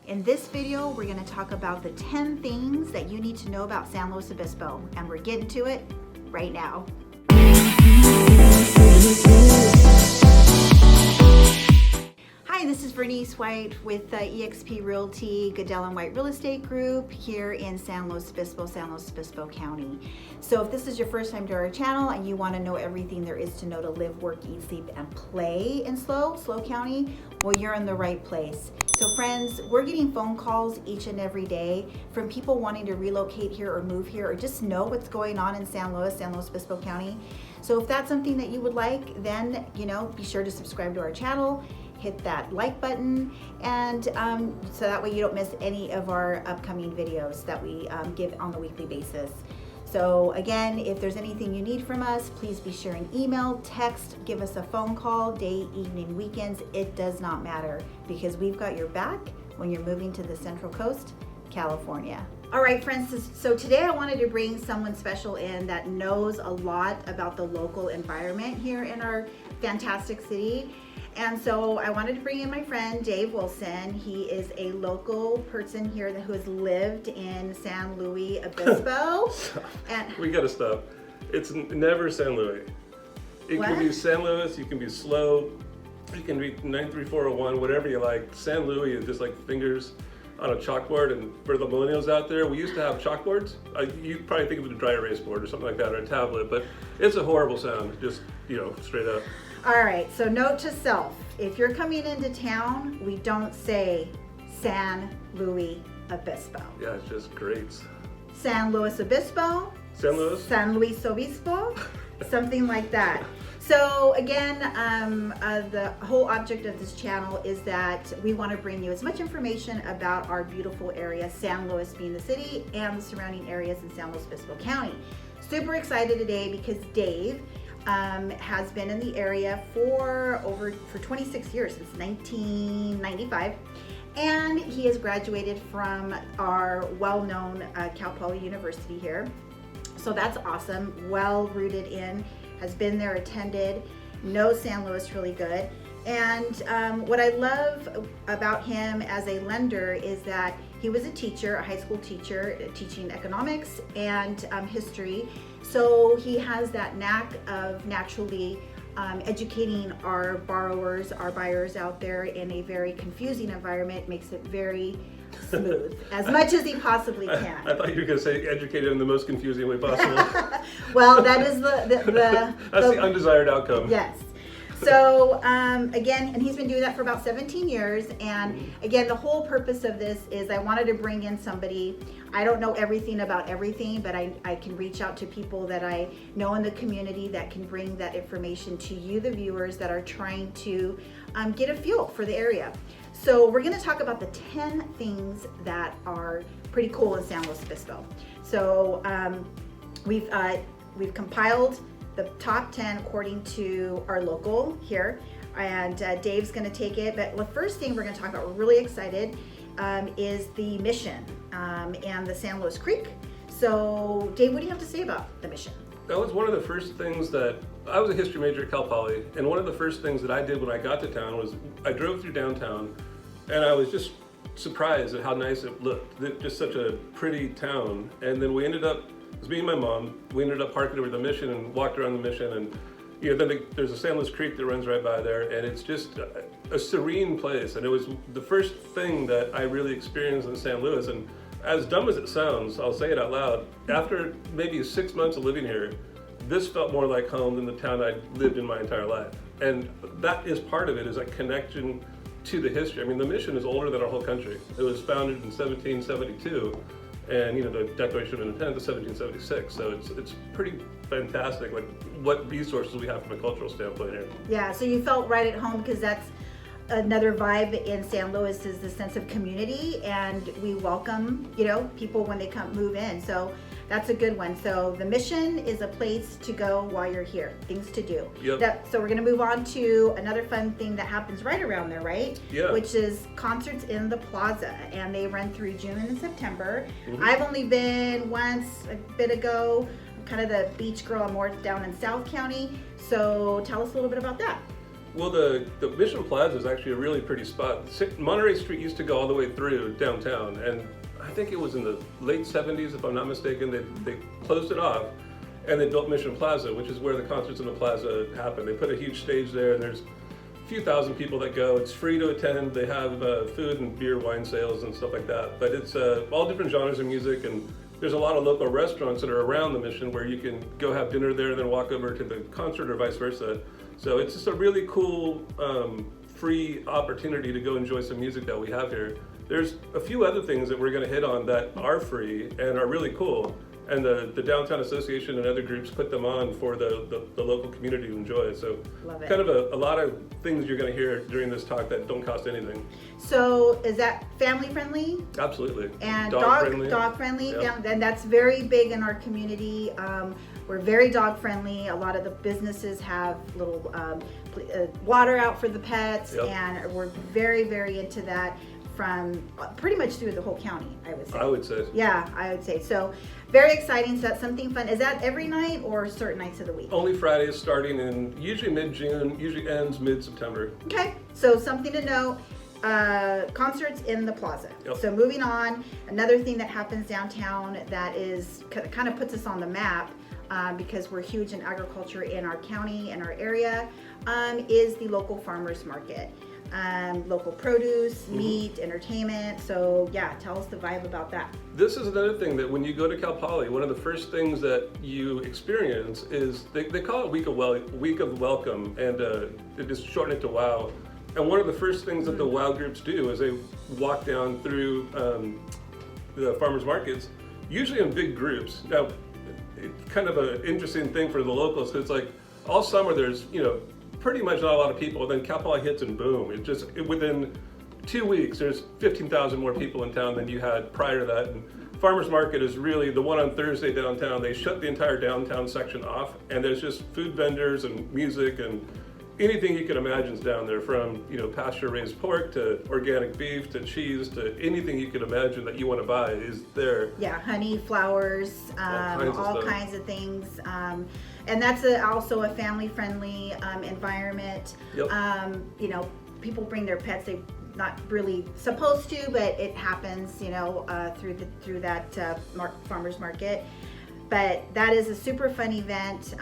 In this video, we're going to talk about the 10 things that you need to know about San Luis Obispo, and we're getting to it right now. Hi, this is Bernice White with eXp Realty, Goodell & White Real Estate Group here in San Luis Obispo County. So if this is your first time to our channel and you want to know everything there is to know to live, work, eat, sleep, and play in SLO County, well, you're in the right place. So friends, we're getting phone calls each and every day from people wanting to relocate here or move here or just know what's going on in San Luis Obispo County. So if that's something that you would like, then, be sure to subscribe to our channel, hit that like button, and so that way you don't miss any of our upcoming videos that we give on the weekly basis. So again, if there's anything you need from us, please be sure and email, text, give us a phone call, day, evening, weekends, it does not matter, because we've got your back when you're moving to the Central Coast, California. All right, friends, so today I wanted to bring someone special in that knows a lot about the local environment here in our fantastic city. And so I wanted to bring in my friend, Dave Wilson. He is a local person here who has lived in San Luis Obispo. And we gotta stop. It's never San Luis. It can be San Luis, you can be SLO, you can be 93401, whatever you like. San Luis is just like fingers on a chalkboard, and for the millennials out there, we used to have chalkboards. You probably think of it as a dry erase board or something like that, or a tablet, but it's a horrible sound, just, straight up. All right, so note to self, if you're coming into town, we don't say San Luis Obispo. Yeah, it's just great. San Luis Obispo. San Luis? San Luis Obispo, something like that. So again, the whole object of this channel is that we want to bring you as much information about our beautiful area, San Luis being the city, and the surrounding areas in San Luis Obispo County. Super excited today because Dave has been in the area for 26 years, since 1995. And he has graduated from our well-known Cal Poly University here. So that's awesome, well rooted in, has been there, attended, knows San Luis really good. And what I love about him as a lender is that he was a teacher, a high school teacher, teaching economics and history. So he has that knack of naturally educating our borrowers, our buyers out there in a very confusing environment, makes it very smooth, as much as he possibly can. I thought you were going to say educated in the most confusing way possible. Well, that is that's the undesired outcome. Yes. So again, and he's been doing that for about 17 years. And again, the whole purpose of this is I wanted to bring in somebody. I don't know everything about everything, but I can reach out to people that I know in the community that can bring that information to you, the viewers that are trying to get a feel for the area. So we're going to talk about the 10 things that are pretty cool in San Luis Obispo. So we've compiled the top 10 according to our local here, and Dave's going to take it. But the first thing we're going to talk about, we're really excited, is the mission and the San Luis Creek. So Dave, what do you have to say about the mission? That was one of the first things that, I was a history major at Cal Poly, and one of the first things that I did when I got to town was I drove through downtown, and I was just surprised at how nice it looked. Just such a pretty town. And then we ended up, it was me and my mom, we ended up parking over the mission and walked around the mission, and then there's a San Luis Creek that runs right by there, and it's just a serene place. And it was the first thing that I really experienced in San Luis. And as dumb as it sounds, I'll say it out loud, after maybe 6 months of living here, this felt more like home than the town I'd lived in my entire life. And that is part of it, is a connection to the history. I mean, the mission is older than our whole country. It was founded in 1772, and the Declaration of Independence is 1776. So it's pretty fantastic, like what resources we have from a cultural standpoint here. Yeah, so you felt right at home, because that's another vibe in San Luis, is the sense of community, and we welcome people when they move in. So that's a good one. So the mission is a place to go while you're here, things to do. Yep. So we're going to move on to another fun thing that happens right around there, right? Yeah. Which is concerts in the Plaza, and they run through June and September. I've only been once a bit ago. I'm kind of the beach girl. I'm more down in South County. So tell us a little bit about that. Well, the Mission Plaza is actually a really pretty spot. Monterey Street used to go all the way through downtown, and I think it was in the late 70s, if I'm not mistaken, they closed it off, and they built Mission Plaza, which is where the concerts in the plaza happen. They put a huge stage there, and there's a few thousand people that go. It's free to attend. They have food and beer, wine sales, and stuff like that. But it's all different genres of music, and there's a lot of local restaurants that are around the Mission where you can go have dinner there and then walk over to the concert or vice versa. So it's just a really cool, free opportunity to go enjoy some music that we have here. There's a few other things that we're going to hit on that are free and are really cool. And the Downtown Association and other groups put them on for the local community to enjoy. So Love it. kind of a lot of things you're going to hear during this talk that don't cost anything. So is that family friendly? Absolutely. And dog friendly. Dog friendly. Yep. And that's very big in our community. We're very dog friendly. A lot of the businesses have little water out for the pets, Yep. and we're very, very into that from pretty much through the whole county, I would say. I would say. Yeah, I would say. So very exciting. So that's something fun. Is that every night or certain nights of the week? Only Fridays, starting in usually mid-June, usually ends mid-September. Okay, so something to note, concerts in the plaza. Yep. So moving on, another thing that happens downtown that is kind of puts us on the map, because we're huge in agriculture in our county and our area, is the local farmers market. Local produce, meat, entertainment. So yeah, tell us the vibe about that. This is another thing that when you go to Cal Poly, one of the first things that you experience is they call it Week of Welcome, and they just shorten it to WOW. And one of the first things that the WOW groups do is they walk down through the farmers markets, usually in big groups. Now, it's kind of an interesting thing for the locals because it's like all summer there's pretty much not a lot of people. Then Cal Poly hits and boom! Within 2 weeks there's 15,000 more people in town than you had prior to that. And farmers market is really the one on Thursday downtown. They shut the entire downtown section off, and there's just food vendors and music and anything you can imagine is down there, from pasture raised pork to organic beef to cheese to anything you can imagine that you want to buy is there. Yeah, honey, flowers, all kinds of things. And that's also a family-friendly environment. Yep. People bring their pets. They're not really supposed to, but it happens, through that farmers market. But that is a super fun event.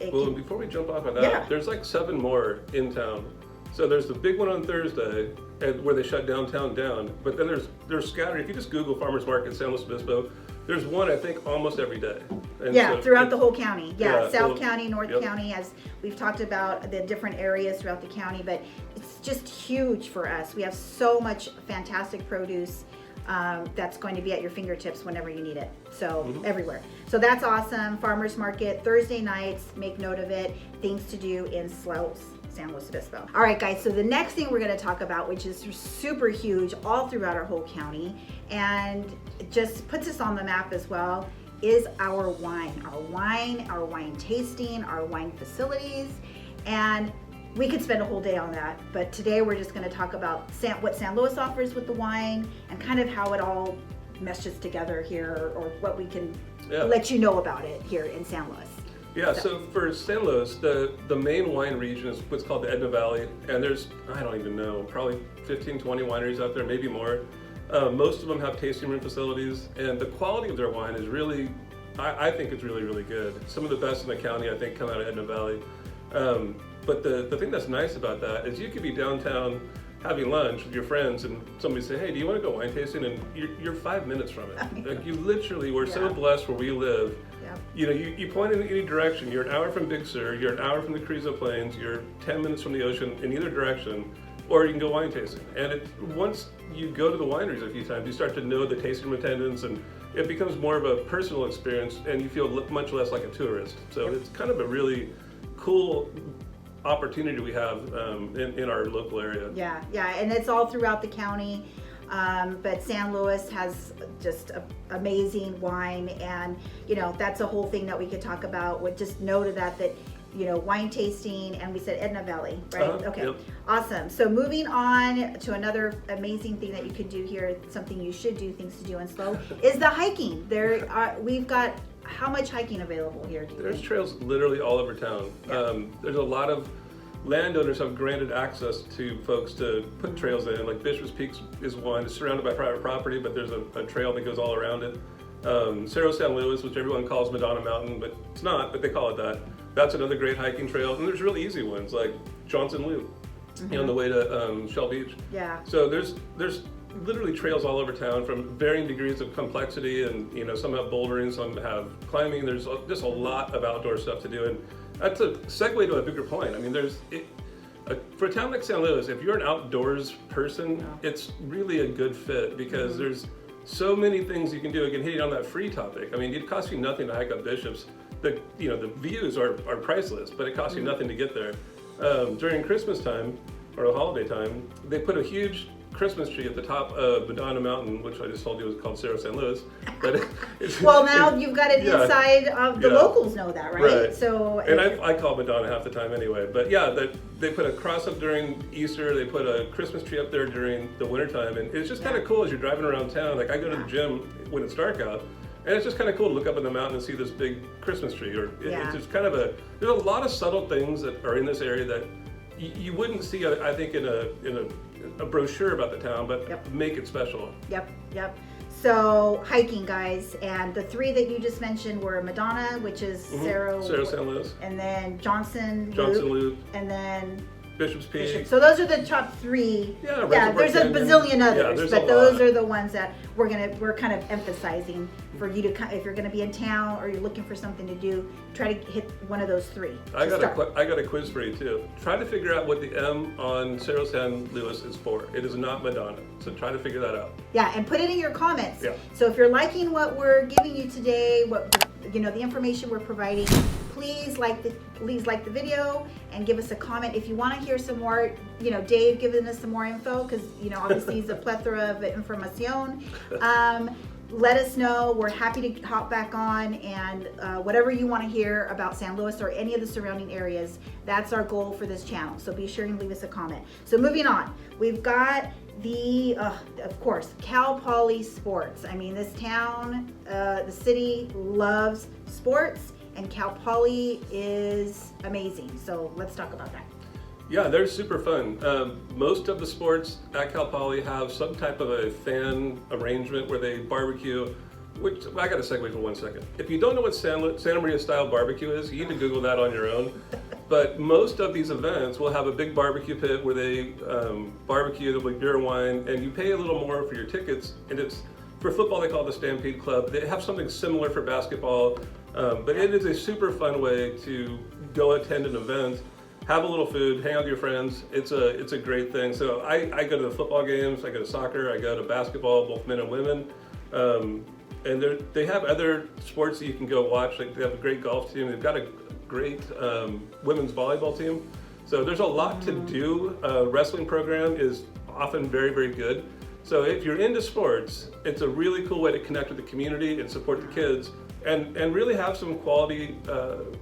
Before we jump off on that, Yeah. there's like 7 more in town. So there's the big one on Thursday, where they shut downtown down. But then there's scattered. If you just Google farmers market San Luis Obispo, there's one I think almost every day. And yeah, so throughout the whole county. Yeah, South well, County, North yep. County, as we've talked about the different areas throughout the county. But it's just huge for us. We have so much fantastic produce. That's going to be at your fingertips whenever you need it. So everywhere. So that's awesome. Farmers market Thursday nights. Make note of it. Things to do in San Luis Obispo. All right, guys. So the next thing we're going to talk about, which is super huge all throughout our whole county, and it just puts us on the map as well, is our wine. Our wine tasting, our wine facilities, and we could spend a whole day on that, but today we're just going to talk about what San Luis offers with the wine and kind of how it all meshes together here, or what we can let you know about it here in San Luis. Yeah, so for San Luis, the main wine region is what's called the Edna Valley, and there's, I don't even know, probably 15, 20 wineries out there, maybe more. Most of them have tasting room facilities, and the quality of their wine is really, I think it's really, really good. Some of the best in the county, I think, come out of Edna Valley. But the thing that's nice about that is you could be downtown having lunch with your friends and somebody say, hey, do you want to go wine tasting? And you're 5 minutes from it. Like you literally, we're so blessed where we live. Yep. You point in any direction. You're an hour from Big Sur, you're an hour from the Carrizo Plains, you're 10 minutes from the ocean in either direction, or you can go wine tasting. And once you go to the wineries a few times, you start to know the tasting room attendants, and it becomes more of a personal experience, and you feel much less like a tourist. So it's kind of a really cool opportunity we have in our local area. Yeah, and it's all throughout the county. But San Luis has just amazing wine, and that's a whole thing that we could talk about. With just note that wine tasting, and we said Edna Valley, right? Okay, yep. Awesome. So moving on to another amazing thing that you could do here, something you should do, things to do in SLO, is the hiking. We've got how much hiking available here? There's trails literally all over town. There's a lot of landowners have granted access to folks to put trails in. Like Bishop's Peak is one. It's surrounded by private property, but there's a trail that goes all around it. Cerro San Luis, which everyone calls Madonna Mountain, but it's not, but they call it that. That's another great hiking trail. And there's really easy ones like Johnson Loop, on the way to Shell Beach. Yeah. So there's literally trails all over town from varying degrees of complexity, and some have bouldering, some have climbing. There's just a lot of outdoor stuff to do, and that's a segue to a bigger point. I mean, for a town like San Luis, if you're an outdoors person, it's really a good fit because there's so many things you can do. Again, hitting on that free topic. I mean, it costs you nothing to hike up Bishop's. The views are priceless, but it costs you nothing to get there. During Christmas time or the holiday time, they put a huge Christmas tree at the top of Madonna Mountain, which I just told you was called Cerro San Luis. But well, now you've got it inside of the locals know that, right? So and I call Madonna half the time anyway. But yeah, they put a cross up during Easter. They put a Christmas tree up there during the wintertime, and it's just kind of cool as you're driving around town. Like I go to the gym when it's dark out, and it's just kind of cool to look up in the mountain and see this big Christmas tree. It's just kind of there's a lot of subtle things that are in this area that you wouldn't see, I think, in a brochure about the town, but make it special. Yep. So hiking, guys, and the three that you just mentioned were Madonna, which is Cerro San Luis, and then Johnson Loop, and then Bishop's Peak. So those are the top three. Yeah, there's a bazillion others, but those are the ones that we're kind of emphasizing for you to, if you're going to be in town or you're looking for something to do, try to hit one of those three. I got a quiz for you too. Try to figure out what the M on Cerro San Luis is for. It is not Madonna, so try to figure that out. Yeah, and put it in your comments. Yeah. So if you're liking what we're giving you today, the information we're providing, please like the video and give us a comment. If you want to hear some more, Dave giving us some more info, because obviously he's a plethora of information. Let us know. We're happy to hop back on, and whatever you want to hear about San Luis or any of the surrounding areas, that's our goal for this channel. So be sure and leave us a comment. So moving on, we've got of course, Cal Poly Sports. I mean, this town, the city loves sports, and Cal Poly is amazing. So let's talk about that. Yeah, they're super fun. Most of the sports at Cal Poly have some type of a fan arrangement where they barbecue, which I got to segue for 1 second. If you don't know what Santa Maria style barbecue is, you need to Google that on your own. But most of these events will have a big barbecue pit where they barbecue, there'll be beer and wine, and you pay a little more for your tickets. And it's, for football, they call it the Stampede Club. They have something similar for basketball, but it is a super fun way to go attend an event, have a little food, hang out with your friends. It's a great thing. So I go to the football games, I go to soccer, I go to basketball, both men and women. And they have other sports that you can go watch. Like they have a great golf team. They've got a great women's volleyball team. So there's a lot to do. Wrestling program is often very, very good. So if you're into sports, it's a really cool way to connect with the community and support the kids and really have some quality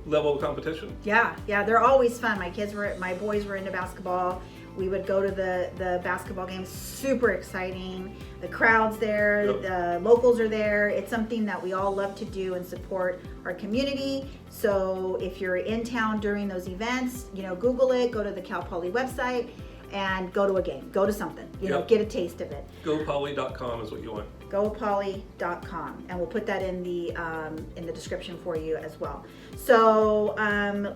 level of competition. Yeah, they're always fun. My boys were into basketball. We would go to the basketball games, super exciting. The crowd's there, the locals are there. It's something that we all love to do and support our community. So if you're in town during those events, Google it, go to the Cal Poly website and go to a game, go to something, get a taste of it. GoPoly.com is what you want. GoPoly.com, and we'll put that in the description for you as well. So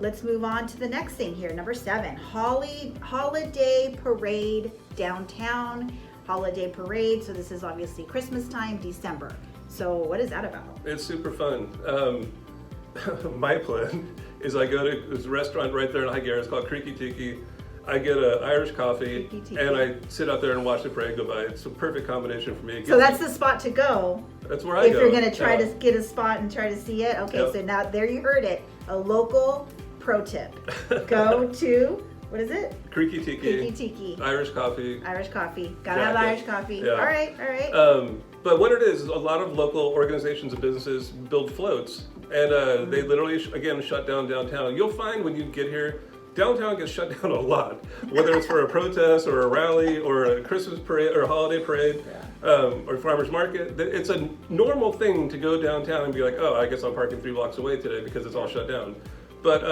let's move on to the next thing here. Number 7, holiday parade downtown. Holiday parade. So this is obviously Christmas time, December. So what is that about? It's super fun. My plan is I go to this restaurant right there in High Garrett. It's called Creaky Tiki. I get an Irish coffee and I sit out there and watch the parade go by. It's a perfect combination for me. So that's the spot to go. That's where I go. If you're going to try to get a spot and try to see it. Okay, so now there you heard it. A local pro tip. Go to, what is it? Creaky Tiki. Creaky Tiki. Irish coffee. Gotta have Irish coffee. Yeah. All right. But what it is a lot of local organizations and businesses build floats. And they literally, again, shut down downtown. You'll find when you get here, downtown gets shut down a lot, whether it's for a protest or a rally or a Christmas parade or a holiday parade or farmer's market. It's a normal thing to go downtown and be like, oh, I guess I'm parking 3 blocks away today because it's all shut down. But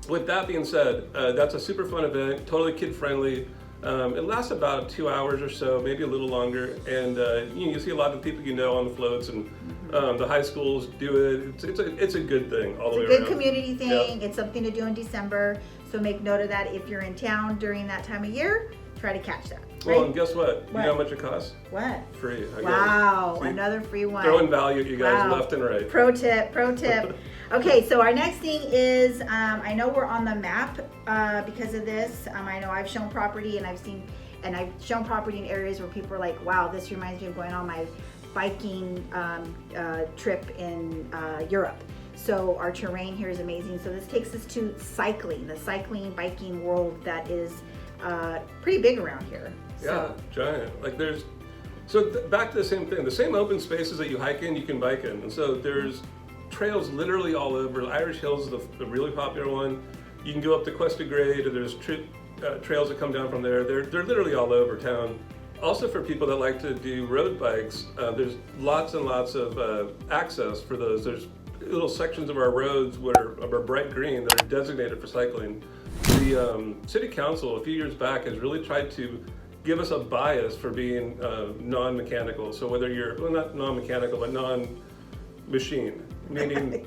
with that being said, that's a super fun event, totally kid friendly. It lasts about 2 hours or so, maybe a little longer, and you see a lot of people you know on the floats, and the high schools do it. It's a good thing all the way around. It's a good community thing. Yep. It's something to do in December, so make note of that. If you're in town during that time of year, try to catch that. Well, Right? and guess what? You know how much it costs? What? Free. I Wow, guess. See, another free one. throwing value at you guys Wow. left and right. Pro tip, pro tip. Okay, so our next thing is, I know we're on the map because of this. I know I've shown property and I've shown property in areas where people are like, wow, this reminds me of going on my biking trip in Europe. So our terrain here is amazing. So this takes us to cycling, the cycling, biking world that is pretty big around here. Yeah, giant. Like back to the same thing. The same open spaces that you hike in, you can bike in. And so there's trails literally all over. Irish Hills is the really popular one. You can go up to Cuesta Grade, or there's trails that come down from there. They're literally all over town. Also, for people that like to do road bikes, there's lots and lots of access for those. There's little sections of our roads are bright green that are designated for cycling. The city council a few years back has really tried to give us a bias for being non-mechanical. So whether you're, well, not non-mechanical, but non-machine, meaning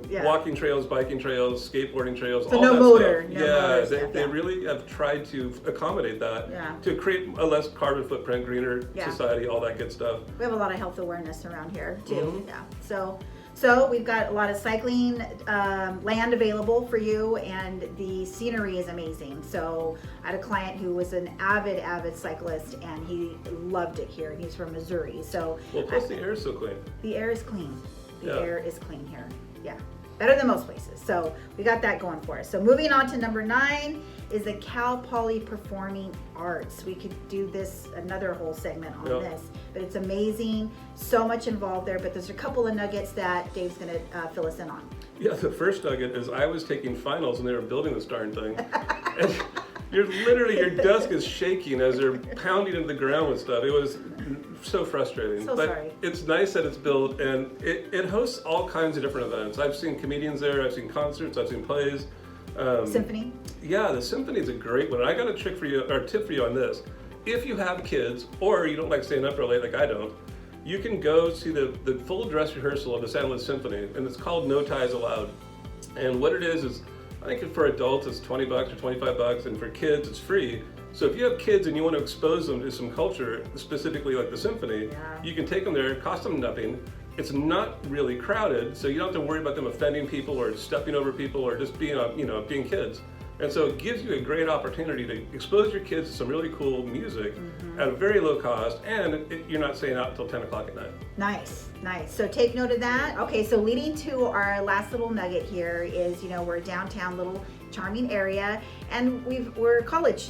Yeah. walking trails, biking trails, skateboarding trails, So all no that motor, stuff. no Yeah, motor stuff, they yeah. really have tried to accommodate that Yeah. to create a less carbon footprint, greener Yeah. society, all that good stuff. We have a lot of health awareness around here too. Mhm. Yeah. So we've got a lot of cycling land available for you, and the scenery is amazing. So I had a client who was an avid cyclist, and he loved it here. He's from Missouri, so Well, plus the air is so clean. the air is clean. The Yeah. air is clean here. Yeah, better than most places. So we got that going for us. So moving on to number 9 is the Cal Poly Performing Arts. We could do another whole segment on Yeah. this, but it's amazing. So much involved there, but there's a couple of nuggets that Dave's gonna fill us in on. Yeah, the first nugget is I was taking finals and they were building this darn thing. And your desk is shaking as they're pounding into the ground with stuff. It was so frustrating. So but sorry. It's nice that it's built, and it hosts all kinds of different events. I've seen comedians there, I've seen concerts, I've seen plays. Symphony. Yeah, the symphony is a great one. I got a tip for you on this. If you have kids, or you don't like staying up real late like I don't, you can go see the full dress rehearsal of the San Luis Symphony, and it's called No Ties Allowed. And what it is I think for adults it's $20 or $25, and for kids it's free. So if you have kids and you want to expose them to some culture, specifically like the symphony, you can take them there, it costs them nothing. It's not really crowded, so you don't have to worry about them offending people or stepping over people or just being, being kids. And so it gives you a great opportunity to expose your kids to some really cool music at a very low cost, and you're not staying out until 10 o'clock at night. Nice. So take note of that. Okay, so leading to our last little nugget here is, we're a downtown little charming area, and we're a college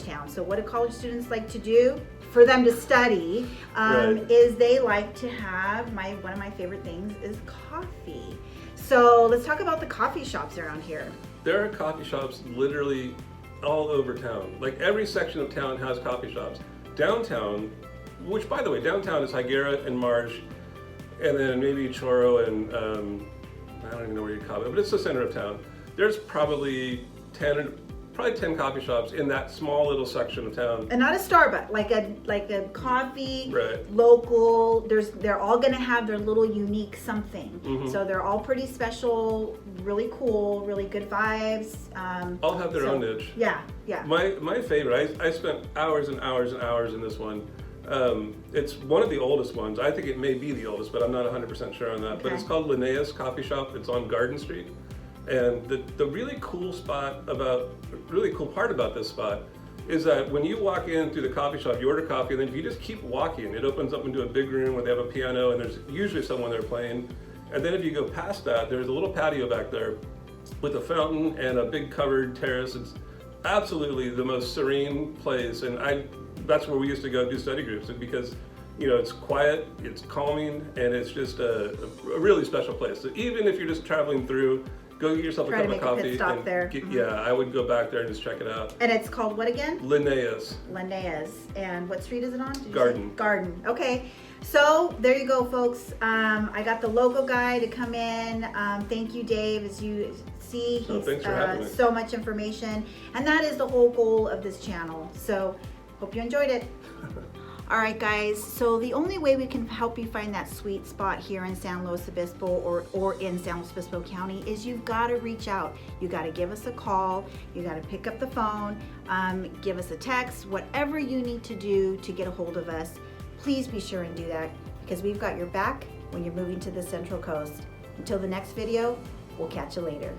town. So what do college students like to do? For them to study, Right. is they like to have one of my favorite things is coffee. So let's talk about the coffee shops around here. There are coffee shops literally all over town. Like every section of town has coffee shops. Downtown, which by the way, downtown is Higuera and Marsh, and then maybe Choro and I don't even know where you call it, but it's the center of town. There's probably 10 coffee shops in that small little section of town. And not a Starbucks, like a coffee, Right. local. They're all gonna have their little unique something. Mhm. So they're all pretty special, really cool, really good vibes. All have their so- own niche. Yeah. My favorite, I spent hours and hours and hours in this one. It's one of the oldest ones. I think it may be the oldest, but I'm not 100% sure on that. But Okay. it's called Linnaeus Coffee Shop. It's on Garden Street. And the really cool part about this spot is that when you walk in through the coffee shop, you order coffee, and then if you just keep walking, it opens up into a big room where they have a piano, and there's usually someone there playing. And then if you go past that, there's a little patio back there with a fountain and a big covered terrace. It's absolutely the most serene place, and that's where we used to go do study groups, because it's quiet, it's calming, and it's just a really special place. So even if you're just traveling through, Go get yourself a Try to cup of make a pit coffee. stop And there. Yeah, I would go back there and just check it out. And it's called what again? Linnaeus. Linnaeus. And what street is it on? Did you Garden. say? Garden. Okay. So there you go, folks. I got the logo guy to come in. Thank you, Dave. As you see, he's thanks for having me. so much information. And that is the whole goal of this channel. So hope you enjoyed it. All right, guys, so the only way we can help you find that sweet spot here in San Luis Obispo or in San Luis Obispo County is you've got to reach out. You got to give us a call. You got to pick up the phone, give us a text, whatever you need to do to get a hold of us. Please be sure and do that because we've got your back when you're moving to the Central Coast. Until the next video, we'll catch you later.